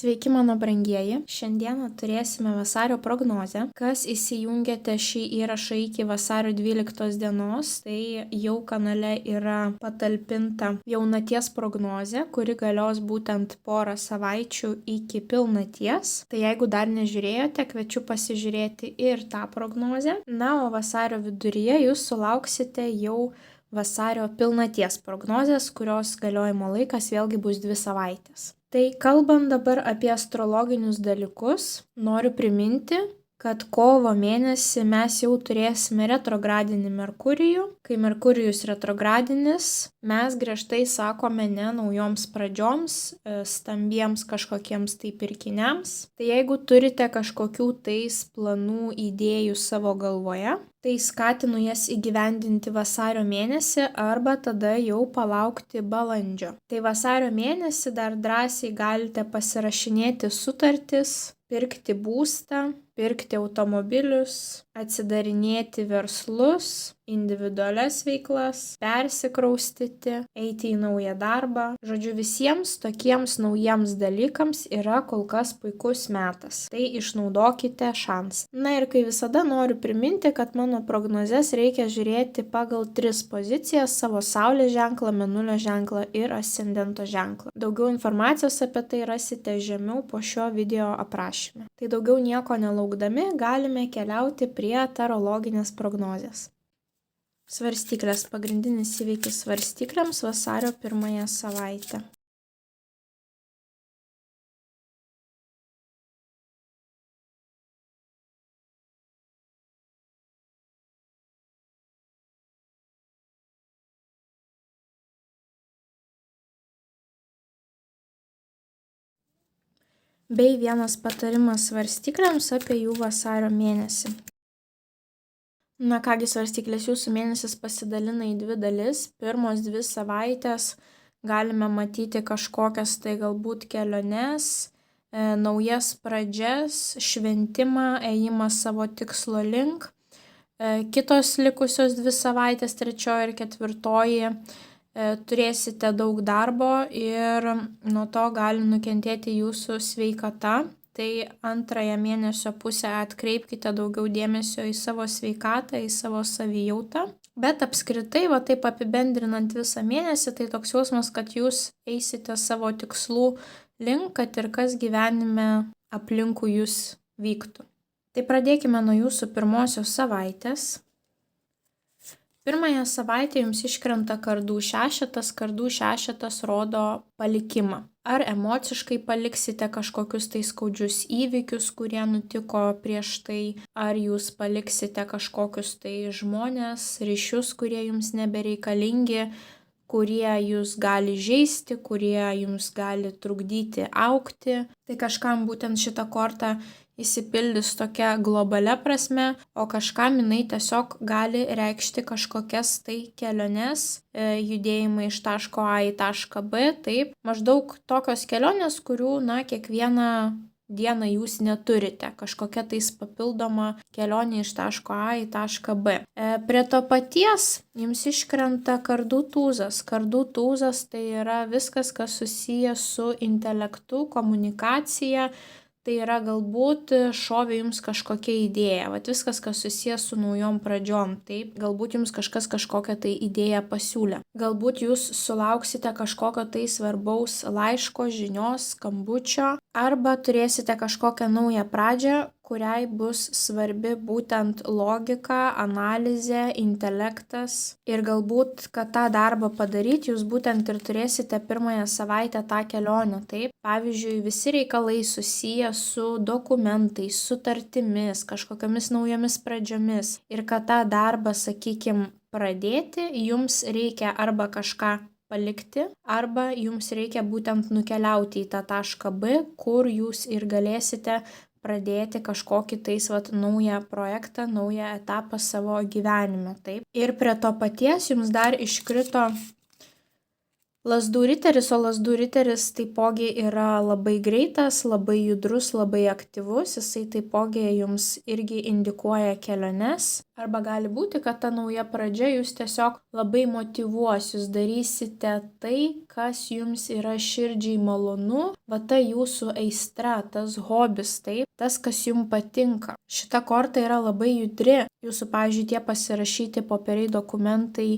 Sveiki mano brangieji, šiandieną turėsime vasario prognozę. Kas įsijungėte šį įrašą iki vasario 12 dienos, tai jau kanale yra patalpinta jaunaties prognozė, kuri galios būtent porą savaičių iki pilnaties. Tai jeigu dar nežiūrėjote, kviečiu pasižiūrėti ir tą prognozę. Na, o vasario viduryje jūs sulauksite jau vasario pilnaties prognozės, kurios galiojimo laikas vėlgi bus 2 savaitės. Tai kalbant dabar apie astrologinius dalykus, noriu priminti, kad kovo mėnesį mes jau turėsime retrogradinį Merkurijų. Kai Merkurijus retrogradinis, mes griežtai sakome ne naujoms pradžioms, stambiems kažkokiems tai pirkiniams. Tai jeigu turite kažkokių tais planų, idėjų savo galvoje, tai skatinu jas įgyvendinti vasario mėnesį arba tada jau palaukti balandžio. Tai vasario mėnesį dar drąsiai galite pasirašinėti sutartis, pirkti būstą, pirkti automobilius, atsidarinėti verslus, individualias veiklas, persikraustyti, eiti į naują darbą. Žodžiu, visiems tokiems naujiems dalykams yra kol kas puikus metas. Tai išnaudokite šansą. Na ir kai visada noriu priminti, kad mano prognozes reikia žiūrėti pagal 3 pozicijas - savo saulės ženklą, mėnulio ženklą ir ascendento ženklą. Daugiau informacijos apie tai rasite žemiau po šio video aprašyme. Tai daugiau nieko nelaukdami galime keliauti prie tarologinės prognozės. Svarstyklės. Pagrindinis įvykis svarstyklėms vasario 1 savaitę. Bei vienas patarimas svarstyklėms apie jų vasario mėnesį. Na kągi, svarstyklės, jūsų mėnesis pasidalina į 2 dalis. Pirmos 2 savaitės galime matyti kažkokias tai galbūt keliones, naujas pradžias, šventimą, ėjimą savo tikslo link. Kitos likusios 2 savaitės, 3 ir 4, turėsite daug darbo ir nuo to gali nukentėti jūsų sveikata. Tai antrąją mėnesio pusę atkreipkite daugiau dėmesio į savo sveikatą, į savo savijautą. Bet apskritai, va taip apibendrinant visą mėnesį, tai toks jausmas, kad jūs eisite savo tikslų link, kad ir kas gyvenime aplinkui jūs vyktų. Tai pradėkime nuo jūsų pirmosios savaitės. Pirmąją savaitę jums iškrenta kardų šešetas. Kardų šešetas rodo palikimą. Ar emociškai paliksite kažkokius tai skaudžius įvykius, kurie nutiko prieš tai, ar jūs paliksite kažkokius tai žmones, ryšius, kurie jums nebereikalingi, kurie jūs gali žeisti, kurie jums gali trukdyti augti. Tai kažkam būtent šitą kortą įsipildys tokia globalia prasme, o kažkam jinai tiesiog gali reikšti kažkokias tai keliones, judėjimą iš taško A į tašką B, taip, maždaug tokios kelionės, kurių, kiekvieną dieną jūs neturite, kažkokia tais papildoma kelionė iš taško A į tašką B. Prie to paties jums iškrenta kardų tūzas. Kardų tūzas tai yra viskas, kas susiję su intelektu, komunikacija. Tai yra galbūt šovė jums kažkokia idėja, viskas, kas susijęs su naujom pradžiom, taip, galbūt jums kažkas kažkokią tai idėją pasiūlė. Galbūt jūs sulauksite kažkokio tai svarbaus laiško, žinios, skambučio, arba turėsite kažkokią naują pradžią, kuriai bus svarbi būtent logika, analizė, intelektas. Ir galbūt, kad tą darbą padaryti, jūs būtent ir turėsite pirmąją savaitę tą kelionę, taip. Pavyzdžiui, visi reikalai susiję su dokumentais, sutartimis, kažkokiamis naujomis pradžiomis. Ir kad tą darbą, pradėti, jums reikia arba kažką palikti, arba jums reikia būtent nukeliauti į tą tašką B, kur jūs ir galėsite pradėti kažkokį tais naują projektą, naują etapą savo gyvenime, taip. Ir prie to paties jums dar iškrito Lazdų riteris, o lazdų riteris taipogi yra labai greitas, labai judrus, labai aktyvus, jisai taipogi jums irgi indikuoja keliones. Arba gali būti, kad ta nauja pradžia jūs tiesiog labai motyvuos, jūs darysite tai, kas jums yra širdžiai malonu, va ta jūsų aistra, tas hobis, taip, tas, kas jums patinka. Šita korta yra labai judri, jūsų, pavyzdžiui, tie pasirašyti popieriai dokumentai,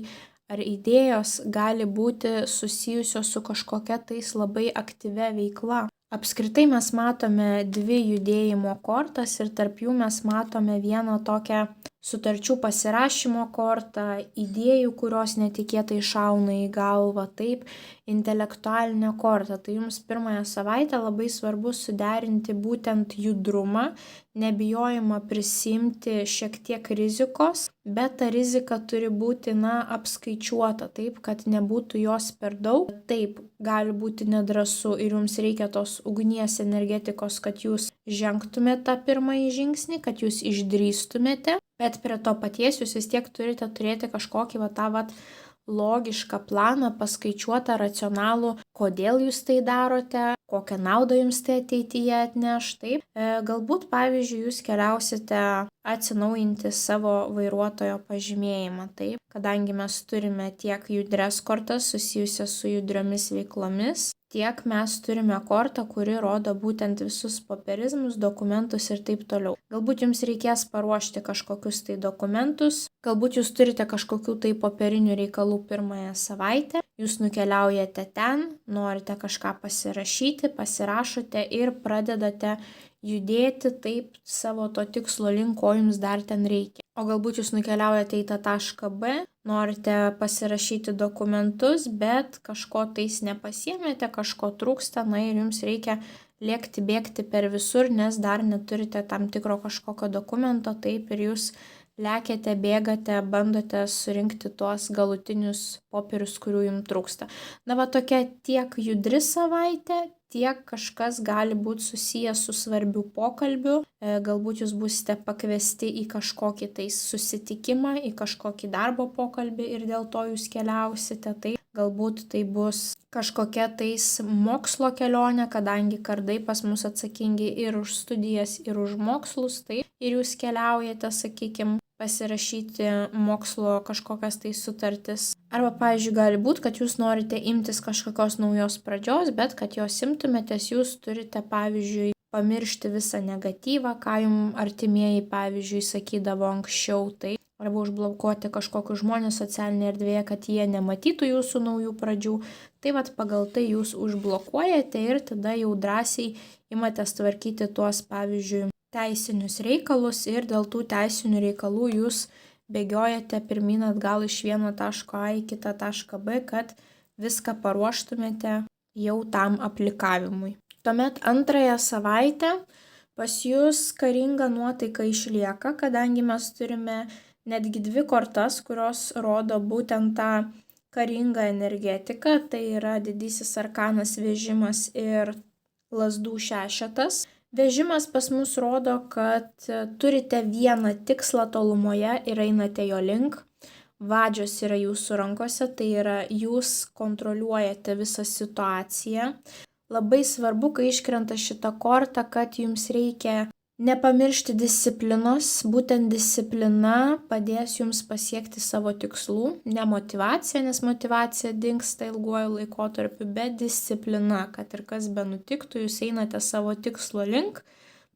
ar idėjos gali būti susijusios su kažkokia tais labai aktyvia veikla. Apskritai mes matome dvi judėjimo kortas ir tarp jų mes matome vieną tokią sutarčių pasirašymo kortą, idėjų, kurios netikėtai šauna į galvą, taip, intelektualinę kortą. Tai jums pirmąją savaitę labai svarbu suderinti būtent judrumą, nebijojimą prisimti šiek tiek rizikos, bet ta rizika turi būti, apskaičiuota, taip, kad nebūtų jos per daug. Taip, gali būti nedrąsu ir jums reikia tos ugnies energetikos, kad jūs žengtumėte tą pirmąjį žingsnį, kad jūs išdrįstumėte, bet prie to paties jūs vis tiek turite turėti kažkokį logišką planą, paskaičiuotą, racionalų, kodėl jūs tai darote, kokią naudą jums tai ateityje atneš. Taip, galbūt, pavyzdžiui, jūs keliausite atsinaujinti savo vairuotojo pažymėjimą, taip, kadangi mes turime tiek judrias kortas susijusias su judriomis veiklomis, tiek mes turime kortą, kuri rodo būtent visus popierizmus, dokumentus ir taip toliau. Galbūt jums reikės paruošti kažkokius tai dokumentus, galbūt jūs turite kažkokių tai popierinių reikalų pirmąją savaitę, jūs nukeliaujate ten, norite kažką pasirašyti, pasirašote ir pradedate judėti taip savo to tikslo link, ko jums dar ten reikia. O galbūt jūs nukeliaujate į tą tašką B, norite pasirašyti dokumentus, bet kažko tais nepasiėmėte, kažko trūksta, ir jums reikia lėkti, bėgti per visur, nes dar neturite tam tikro kažkokio dokumento, taip, ir jūs lekiate, bėgate, bandote surinkti tuos galutinius popierius, kurių jums trūksta. Tokia tiek judri savaitė, tiek kažkas gali būti susijęs su svarbiu pokalbiu, galbūt jūs būsite pakviesti į kažkokį tai susitikimą, į kažkokį darbo pokalbį ir dėl to jūs keliausite. Tai galbūt tai bus kažkokia tais mokslo kelionė, kadangi kardai pas mus atsakingi ir už studijas, ir už mokslus, tai ir jūs keliaujate, sakykime, pasirašyti mokslo kažkokias tai sutartis. Arba, pavyzdžiui, gali būti, kad jūs norite imtis kažkokios naujos pradžios, bet kad jos imtumėtės, jūs turite, pavyzdžiui, pamiršti visą negatyvą, ką jums artimieji, pavyzdžiui, sakydavo anksčiau, tai arba užblokuoti kažkokius žmonės socialinėje erdvėje, kad jie nematytų jūsų naujų pradžių. Tai pagal tai jūs užblokuojate ir tada jau drąsiai imatės tvarkyti tuos, pavyzdžiui, teisinius reikalus ir dėl tų teisinių reikalų jūs bėgiojate pirmyn atgal iš vieno taško A į kitą tašką B, kad viską paruoštumėte jau tam aplikavimui. Tuomet antrąją savaitę pas jūs karinga nuotaika išlieka, kadangi mes turime netgi dvi kortas, kurios rodo būtent tą karingą energetiką, tai yra didysis arkanas Vežimas ir lazdų šešetas. Vežimas pas mus rodo, kad turite vieną tikslą tolumoje ir einate jo link. Vadžios yra jūsų rankose, tai yra jūs kontroliuojate visą situaciją. Labai svarbu, kai iškrenta šitą kortą, kad jums reikia nepamiršti disciplinos, būtent disciplina padės jums pasiekti savo tikslų, ne motyvacija, nes motyvacija dingsta ilguoju laikotarpiu, bet disciplina, kad ir kas benutiktų, jūs einate savo tikslo link,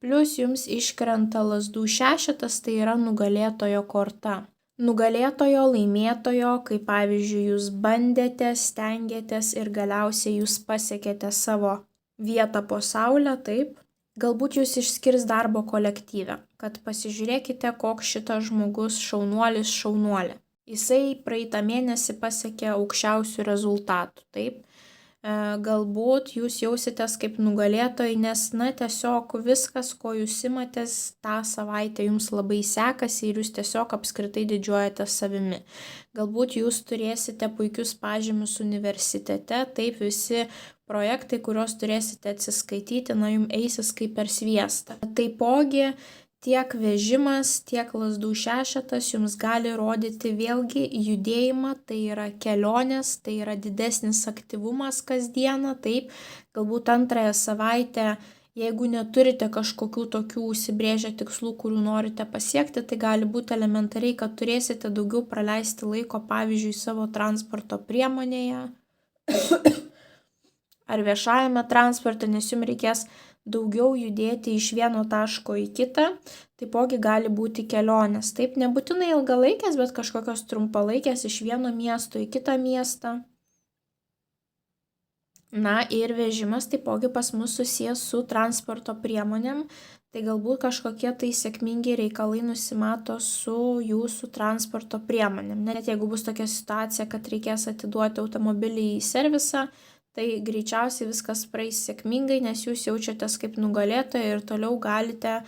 plus jums iškrenta lazdų šešetas, tai yra nugalėtojo korta. Nugalėtojo, laimėtojo, kai pavyzdžiui jūs bandėte, stengiatės ir galiausiai jūs pasiekėte savo vietą po saulę, taip. Galbūt jūs išskirs darbo kolektyve, kad pasižiūrėkite, koks šitas žmogus šaunuolė. Jisai praeitą mėnesį pasiekė aukščiausių rezultatų, taip. Galbūt jūs jausitės kaip nugalėtojai, nes tiesiog viskas, ko jūs imatės tą savaitę jums labai sekasi ir jūs tiesiog apskritai didžiuojate savimi. Galbūt jūs turėsite puikius pažymius universitete, taip visi projektai, kuriuos turėsite atsiskaityti, jums eisis kaip per sviestą. Taipogi Tiek vežimas, tiek lazdų šešetas jums gali rodyti vėlgi judėjimą, tai yra kelionės, tai yra didesnis aktyvumas kasdieną, taip, galbūt antrąją savaitę, jeigu neturite kažkokių tokių užsibrėžę tikslų, kurių norite pasiekti, tai gali būti elementariai, kad turėsite daugiau praleisti laiko, pavyzdžiui, savo transporto priemonėje ar viešajame transporte, nes jums reikės daugiau judėti iš vieno taško į kitą, taipogi gali būti kelionės. Taip, nebūtinai ilgalaikės, bet kažkokios trumpalaikės iš vieno miesto į kitą miestą. Na ir vežimas taipogi pas mus susijęs su transporto priemonėm, tai galbūt kažkokie tai sėkmingi reikalai nusimato su jūsų transporto priemonėm. Net jeigu bus tokia situacija, kad reikės atiduoti automobilį į servisą, tai greičiausiai viskas praeis sėkmingai, nes jūs jaučiatės kaip nugalėtoja ir toliau galite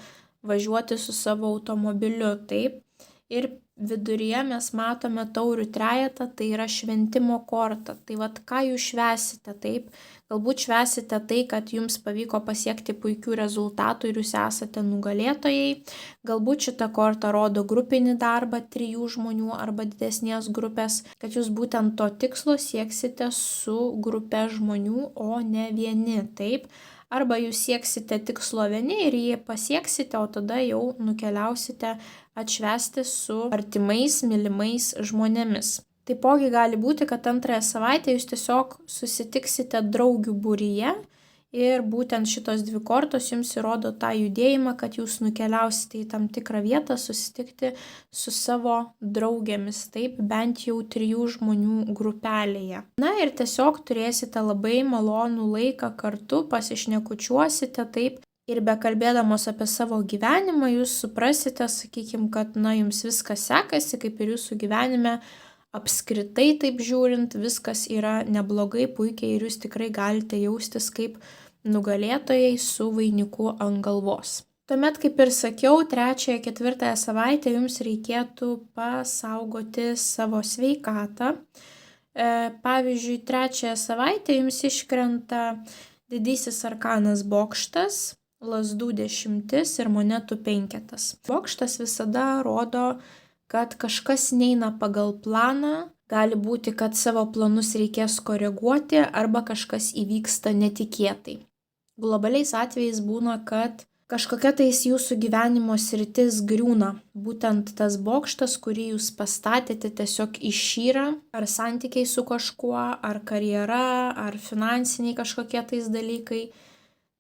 važiuoti su savo automobiliu. Taip. Ir viduryje mes matome taurių trejetą, tai yra šventimo korta. Tai vat ką jūs švęsite, taip? Galbūt švęsite tai, kad jums pavyko pasiekti puikių rezultatų ir jūs esate nugalėtojai. Galbūt šita korta rodo grupinį darbą 3 žmonių arba didesnės grupės, kad jūs būtent to tikslo sieksite su grupe žmonių, o ne vieni, taip? Arba jūs sieksite tikslo vieni ir jį pasieksite, o tada jau nukeliausite atšvęsti su artimais, mylimais žmonėmis. Taipogi gali būti, kad antrąją savaitę jūs tiesiog susitiksite draugių būryje ir būtent šitos 2 kortos jums įrodo tą judėjimą, kad jūs nukeliausite į tam tikrą vietą susitikti su savo draugėmis, taip, bent jau 3 žmonių grupelėje. Na ir tiesiog turėsite labai malonų laiką kartu, pasišnekučiuosite, taip. Ir bekalbėdamos apie savo gyvenimą, jūs suprasite, sakykime, kad jums viskas sekasi, kaip ir jūsų gyvenime, apskritai taip žiūrint, viskas yra neblogai, puikiai ir jūs tikrai galite jaustis kaip nugalėtojai su vainiku ant galvos. Tuomet, kaip ir sakiau, 3-4 savaitę jums reikėtų pasaugoti savo sveikatą. Pavyzdžiui, 3 savaitę jums iškrenta didysis arkanas bokštas, lazdų 10 ir monetų 5. Bokštas visada rodo, kad kažkas neina pagal planą, gali būti, kad savo planus reikės koreguoti arba kažkas įvyksta netikėtai. Globaliais atvejais būna, kad kažkokia tais jūsų gyvenimo sritis griūna. Būtent tas bokštas, kurį jūs pastatėte, tiesiog išyra, ar santykiai su kažkuo, ar karjera, ar finansiniai kažkokie tais dalykai.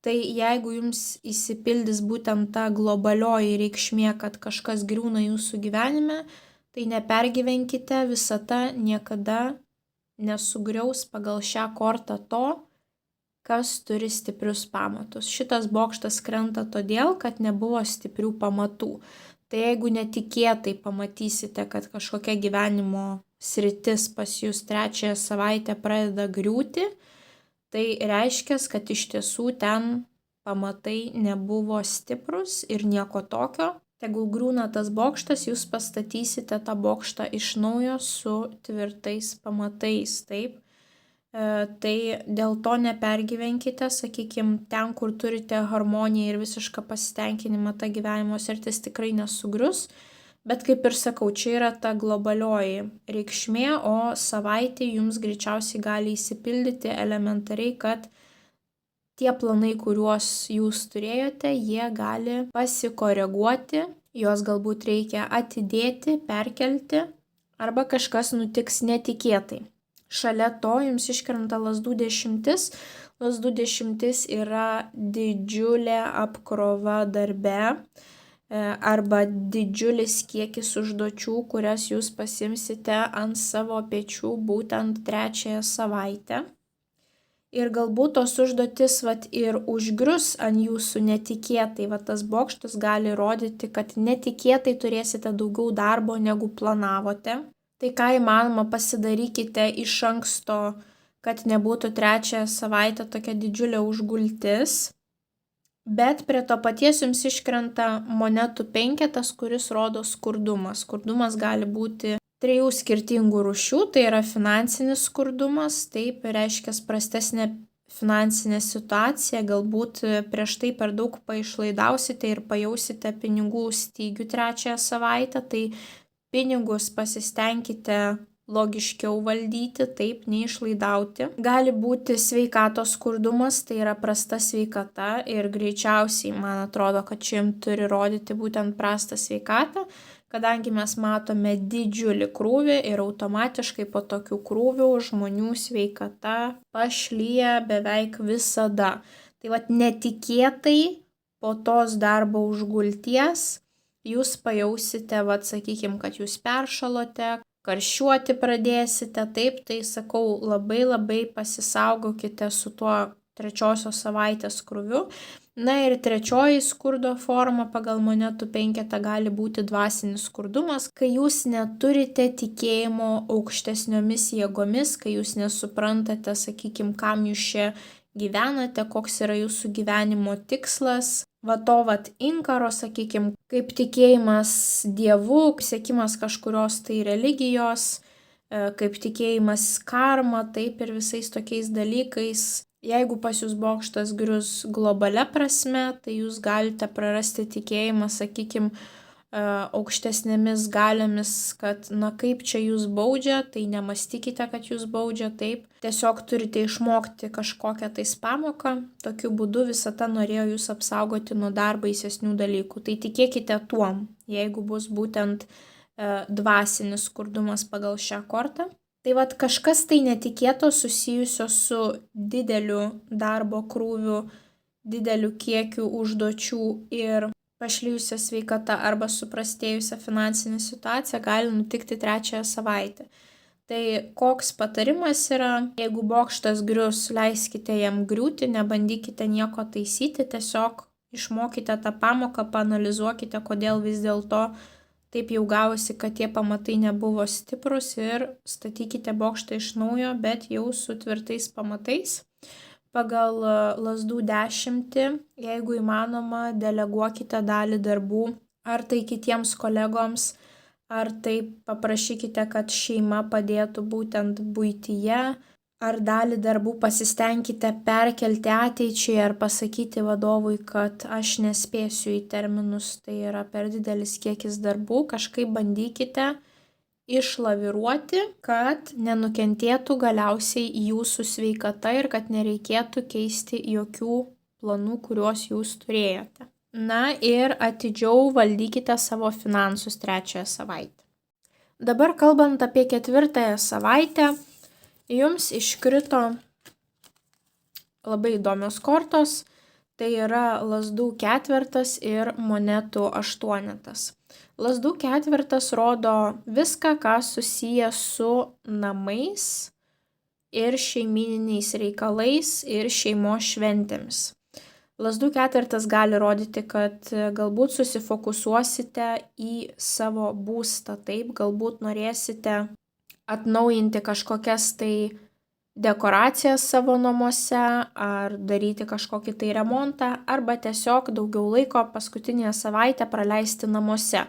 Tai jeigu jums įsipildys būtent ta globalioji reikšmė, kad kažkas griūna jūsų gyvenime, tai nepergyvenkite, visata niekada nesugriaus pagal šią kortą to, kas turi stiprius pamatus. Šitas bokštas krenta todėl, kad nebuvo stiprių pamatų. Tai jeigu netikėtai pamatysite, kad kažkokia gyvenimo sritis pas jūs 3 savaitę pradeda griūti, tai reiškia, kad iš tiesų ten pamatai nebuvo stiprus ir nieko tokio. Tegul griūna tas bokštas, jūs pastatysite tą bokštą iš naujo su tvirtais pamatais, taip. Tai dėl to nepergyvenkite, sakykime, ten, kur turite harmoniją ir visišką pasitenkinimą, ta gyvenimo sritis tikrai nesugrius. Bet kaip ir sakau, čia yra ta globalioji reikšmė, o savaitė jums greičiausiai gali įsipildyti elementariai, kad tie planai, kuriuos jūs turėjote, jie gali pasikoreguoti, juos galbūt reikia atidėti, perkelti, arba kažkas nutiks netikėtai. Šalia to jums iškrenta lazdų 10. Lazdų 10 yra didžiulė apkrova darbe, arba didžiulis kiekis užduočių, kurias jūs pasimsite ant savo pečių būtent 3 savaitę. Ir galbūt tos užduotis ir užgrius ant jūsų netikėtai. Tas bokštas gali rodyti, kad netikėtai turėsite daugiau darbo, negu planavote. Tai ką įmanoma pasidarykite iš anksto, kad nebūtų 3 savaitę tokia didžiulė užgultis. Bet prie to paties jums iškrenta monetų 5, kuris rodo skurdumą. Skurdumas gali būti 3 skirtingų rūšių, tai yra finansinis skurdumas, taip reiškia prastesnė finansinę situaciją, galbūt prieš tai per daug paišlaidausite ir pajausite pinigų stygių trečiąją savaitę, tai pinigus pasistengkite logiškiau valdyti, taip neišlaidauti. Gali būti sveikatos skurdumas, tai yra prasta sveikata ir greičiausiai, man atrodo, kad čia jums turi rodyti būtent prastą sveikatą, kadangi mes matome didžiulį krūvį ir automatiškai po tokių krūvių žmonių sveikata pašlyja beveik visada. Tai vat netikėtai po tos darbo užgulties jūs pajausite, sakykime, kad jūs peršalote, karščiuoti pradėsite, taip, tai sakau, labai pasisaugokite su tuo trečiosios savaitės krūviu. Na ir trečioji skurdo forma pagal monetų penketą gali būti dvasinis skurdumas, kai jūs neturite tikėjimo aukštesniomis jėgomis, kai jūs nesuprantate, sakykime, kam jūs čia gyvenate, koks yra jūsų gyvenimo tikslas. Inkaro, sakykime, kaip tikėjimas Dievu, siekimas kažkurios tai religijos, kaip tikėjimas karma, taip ir visais tokiais dalykais. Jeigu pas jūs bokštas grius globalia prasme, tai jūs galite prarasti tikėjimą, sakykime, aukštesnėmis galiomis, kad kaip čia jūs baudžia, tai nemastykite, kad jūs baudžia, taip. Tiesiog turite išmokti kažkokią tais pamoką, tokiu būdu visata norėjo jūs apsaugoti nuo dar baisesnių dalykų. Tai tikėkite tuom, jeigu bus būtent dvasinis skurdumas pagal šią kortą. Tai kažkas tai netikėto susijusio su dideliu darbo krūviu, dideliu kiekiu užduočių ir pašlyjusią sveikatą arba suprastėjusią finansinę situaciją gali nutikti trečiąją savaitę. Tai koks patarimas yra, jeigu bokštas grius, leiskite jam griūti, nebandykite nieko taisyti, tiesiog išmokite tą pamoką, paanalizuokite, kodėl vis dėlto taip jau gavosi, kad tie pamatai nebuvo stiprus ir statykite bokštą iš naujo, bet jau su tvirtais pamatais. Pagal lazdų 10, jeigu įmanoma, deleguokite dalį darbų, ar tai kitiems kolegoms, ar tai paprašykite, kad šeima padėtų būtent buityje, ar dalį darbų pasistengkite perkelti ateičiai, ar pasakyti vadovui, kad aš nespėsiu į terminus, tai yra per didelis kiekis darbų, kažkaip bandykite išlaviruoti, kad nenukentėtų galiausiai jūsų sveikata ir kad nereikėtų keisti jokių planų, kuriuos jūs turėjote. Na ir atidžiau valdykite savo finansus trečiąją savaitę. Dabar kalbant apie ketvirtąją savaitę, jums iškrito labai įdomios kortos, tai yra lazdų ketvertas ir monetų aštuonetas. Lazdų ketvertas rodo viską, ką susiję su namais ir šeimininiais reikalais ir šeimos šventėmis. Lazdų ketvertas gali rodyti, kad galbūt susifokusuosite į savo būstą, taip, galbūt norėsite atnaujinti kažkokias tai dekoracijas savo namuose ar daryti kažkokį tai remontą arba tiesiog daugiau laiko paskutinėje savaitę praleisti namuose.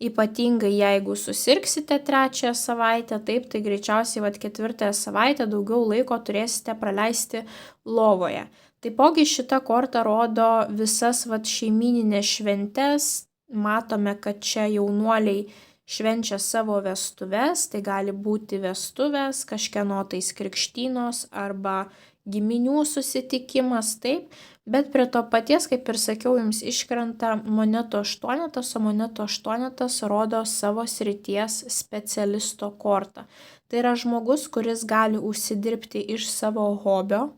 Ypatingai jeigu susirgsite trečiąją savaitę, taip, tai greičiausiai ketvirtąją savaitę daugiau laiko turėsite praleisti lovoje. Taipogi šita korta rodo visas šeimininės šventes, matome, kad čia jaunuoliai švenčia savo vestuves, tai gali būti vestuvės, kažkieno tais krikštynos arba giminių susitikimas, taip, bet prie to paties, kaip ir sakiau, jums iškrenta monetų aštuonetas, o monetų aštuonetas rodo savo srities specialisto kortą. Tai yra žmogus, kuris gali užsidirbti iš savo hobio,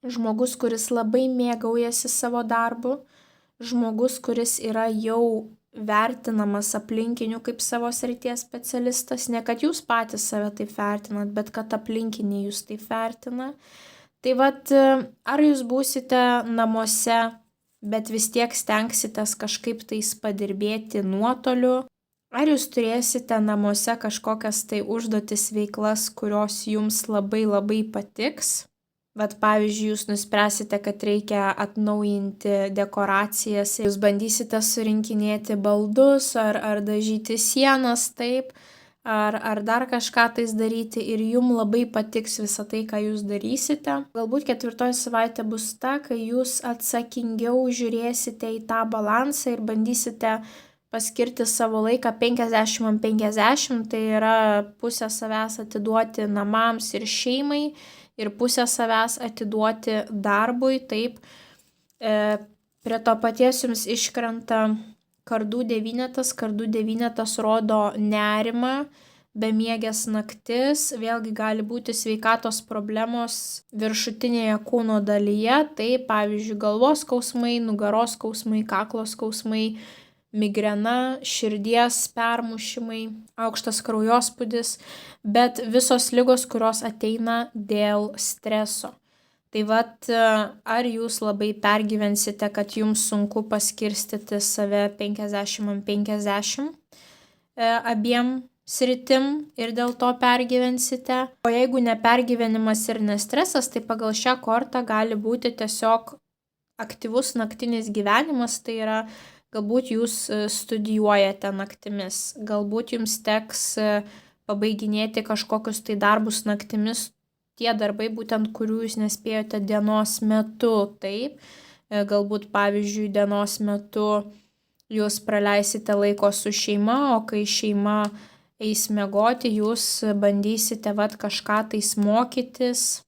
žmogus, kuris labai mėgaujasi savo darbu, žmogus, kuris yra jau vertinamas aplinkinių kaip savo srities specialistas, ne kad jūs patys save taip vertinat, bet kad aplinkiniai jūs taip vertina. Tai ar jūs būsite namuose, bet vis tiek stengsitės kažkaip tais padirbėti nuotoliu, ar jūs turėsite namuose kažkokias tai užduotis veiklas, kurios jums labai patiks. Pavyzdžiui, jūs nuspręsite, kad reikia atnaujinti dekoracijas, jūs bandysite surinkinėti baldus ar dažyti sienas, taip, ar dar kažką tais daryti ir jum labai patiks visą tai, ką jūs darysite. Galbūt 4 savaitė bus ta, kai jūs atsakingiau žiūrėsite į tą balansą ir bandysite paskirti savo laiką 50/50, tai yra pusę savęs atiduoti namams ir šeimai ir pusę savęs atiduoti darbui. Taip, prie to paties jums iškrenta kardų devynetas. Kardų devynetas rodo nerimą, bemiegės naktis, vėlgi gali būti sveikatos problemos viršutinėje kūno dalyje, tai pavyzdžiui galvos skausmai, nugaros skausmai, kaklo skausmai, migrena, širdies permušimai, aukštas kraujospūdis, bet visos ligos, kurios ateina dėl streso. Tai vat, ar jūs labai pergyvensite, kad jums sunku paskirstyti save 50/50 abiem sritim ir dėl to pergyvensite. O jeigu nepergyvenimas ir nestresas, tai pagal šią kortą gali būti tiesiog aktyvus naktinis gyvenimas, tai yra galbūt jūs studijuojate naktimis, galbūt jums teks pabaiginėti kažkokius tai darbus naktimis, tie darbai būtent, kurių jūs nespėjote dienos metu, taip. Galbūt, pavyzdžiui, dienos metu jūs praleisite laiko su šeima, o kai šeima eis miegoti, jūs bandysite kažką tais mokytis,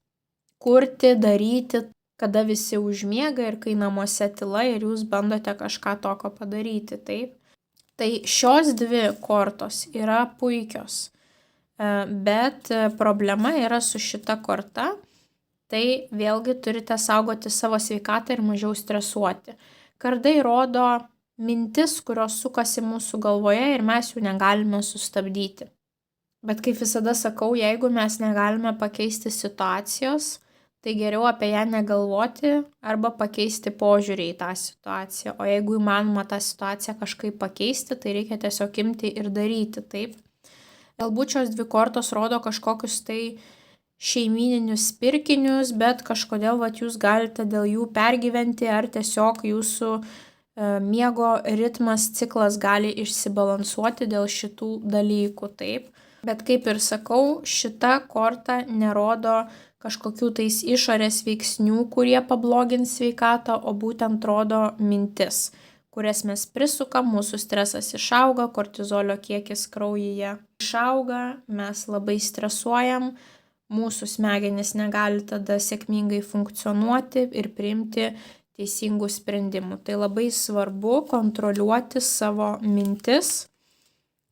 kurti, daryti, kada visi užmiega ir kai namuose tyla ir jūs bandote kažką tokio padaryti, taip. Tai šios dvi kortos yra puikios, bet problema yra su šita korta, tai vėlgi turite saugoti savo sveikatą ir mažiau stresuoti. Kardai rodo mintis, kurios sukasi mūsų galvoje ir mes jų negalime sustabdyti. Bet kaip visada sakau, jeigu mes negalime pakeisti situacijos, tai geriau apie ją negalvoti arba pakeisti požiūrį į tą situaciją. O jeigu įmanoma tą situaciją kažkaip pakeisti, tai reikia tiesiog imti ir daryti, taip. Galbūt šios dvi kortos rodo kažkokius tai šeimyninius pirkinius, bet kažkodėl jūs galite dėl jų pergyventi ar tiesiog jūsų miego ritmas, ciklas gali išsibalansuoti dėl šitų dalykų, taip. Bet kaip ir sakau, šita korta nerodo kažkokių tais išorės veiksnių, kurie pablogins sveikatą, o būtent rodo mintis, kurias mes prisukam, mūsų stresas išauga, kortizolio kiekis kraujyje išauga, mes labai stresuojam, mūsų smegenys negali tada sėkmingai funkcionuoti ir priimti teisingų sprendimų. Tai labai svarbu kontroliuoti savo mintis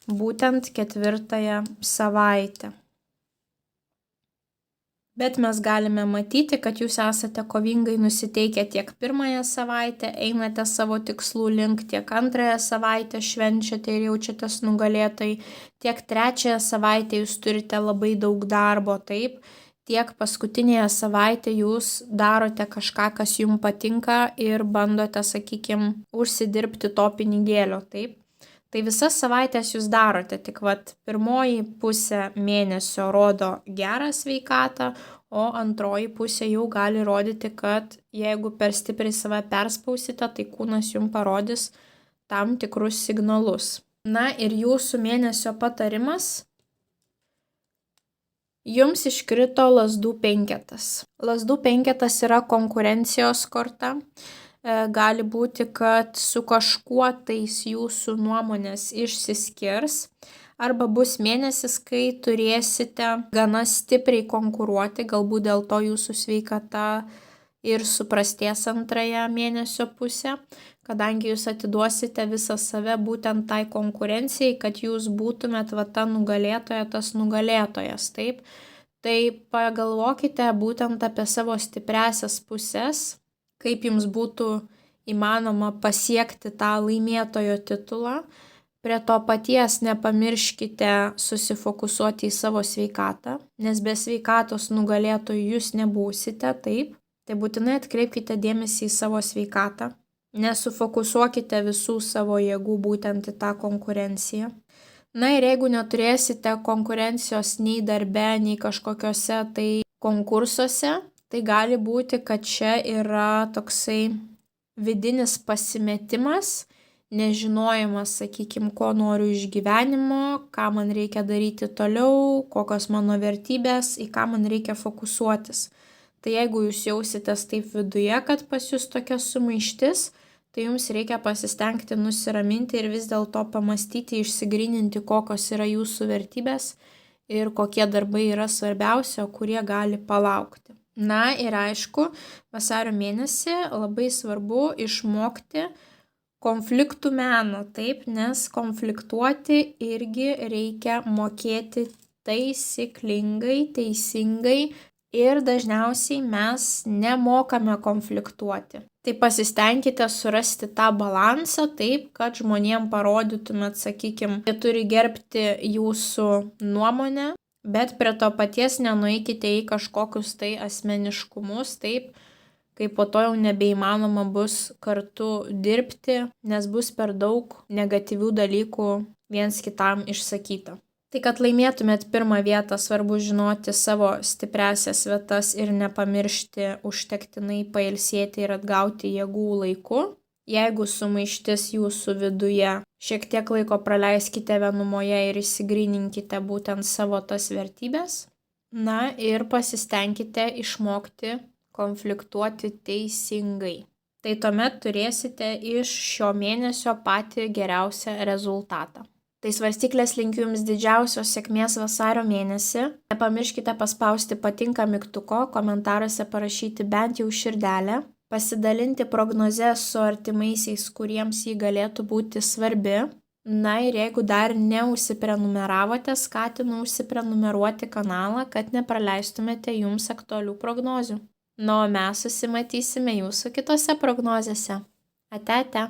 būtent 4 savaitę. Bet mes galime matyti, kad jūs esate kovingai nusiteikę tiek 1 savaitę, einate savo tikslų link, tiek 2 savaitę švenčiate ir jaučiatės nugalėtai, tiek 3 savaitę jūs turite labai daug darbo, taip, tiek paskutinėje savaitę jūs darote kažką, kas jums patinka ir bandote, sakykime, užsidirbti to pinigėlio, taip. Tai visas savaitės jūs darote, tik pirmoji pusė mėnesio rodo gerą sveikatą, o antroji pusė jau gali rodyti, kad jeigu per stipriai save perspausite, tai kūnas jums parodys tam tikrus signalus. Na ir jūsų mėnesio patarimas. Jums iškrito lazdų penketas. Lazdų penketas yra konkurencijos korta. Gali būti, kad su kažkuo tais jūsų nuomonės išsiskirs, arba bus mėnesis, kai turėsite gana stipriai konkuruoti, galbūt dėl to jūsų sveikata ir suprastės 2 mėnesio pusę, kadangi jūs atiduosite visą save būtent tai konkurencijai, kad jūs būtumėt ta nugalėtoja, tas nugalėtojas, taip. Tai pagalvokite būtent apie savo stipriasias pusės, kaip jums būtų įmanoma pasiekti tą laimėtojo titulą. Prie to paties nepamirškite susifokusuoti į savo sveikatą, nes be sveikatos nugalėtojų jūs nebūsite, taip. Tai būtinai atkreipkite dėmesį į savo sveikatą, nesufokusuokite visų savo jėgų būtent į tą konkurenciją. Na ir jeigu neturėsite konkurencijos nei darbe, nei kažkokiuose tai konkursuose, tai gali būti, kad čia yra toksai vidinis pasimetimas, nežinojimas, sakykime, ko noriu iš gyvenimo, ką man reikia daryti toliau, kokios mano vertybės, į ką man reikia fokusuotis. Tai jeigu jūs jausitės taip viduje, kad pas jūs tokia sumaištis, tai jums reikia pasistengti nusiraminti ir vis dėlto pamastyti, išsigryninti, kokios yra jūsų vertybės ir kokie darbai yra svarbiausi, o kurie gali palaukti. Na ir aišku, vasario mėnesį labai svarbu išmokti konfliktų meno, taip, nes konfliktuoti irgi reikia mokėti taisyklingai, teisingai ir dažniausiai mes nemokame konfliktuoti. Tai pasistengkite surasti tą balansą taip, kad žmonėm parodytumėt, sakykime, jie turi gerbti jūsų nuomonę, bet prie to paties nenueikite į kažkokius tai asmeniškumus, taip, kai po to jau nebeįmanoma bus kartu dirbti, nes bus per daug negatyvių dalykų viens kitam išsakyta. Tai kad laimėtumėt pirmą vietą, svarbu žinoti savo stipriasias vietas ir nepamiršti užtektinai pailsėti ir atgauti jėgų laiku. Jeigu sumaištis jūsų viduje, šiek tiek laiko praleiskite vienumoje ir išsigryninkite būtent savo tas vertybės. Na ir pasistengkite išmokti konfliktuoti teisingai. Tai tuomet turėsite iš šio mėnesio patį geriausią rezultatą. Tai svarstyklės linkiu jums didžiausios sėkmės vasario mėnesį. Nepamirškite paspausti patinka mygtuko, komentaruose parašyti bent jau širdelę, pasidalinti prognozę su artimaisiais, kuriems ji galėtų būti svarbi. Na ir jeigu dar neužsiprenumeravote, skatinu užsiprenumeruoti kanalą, kad nepraleistumėte jums aktualių prognozių. Na, o mes susimatysime jūsų kitose prognozėse. Ate, ate.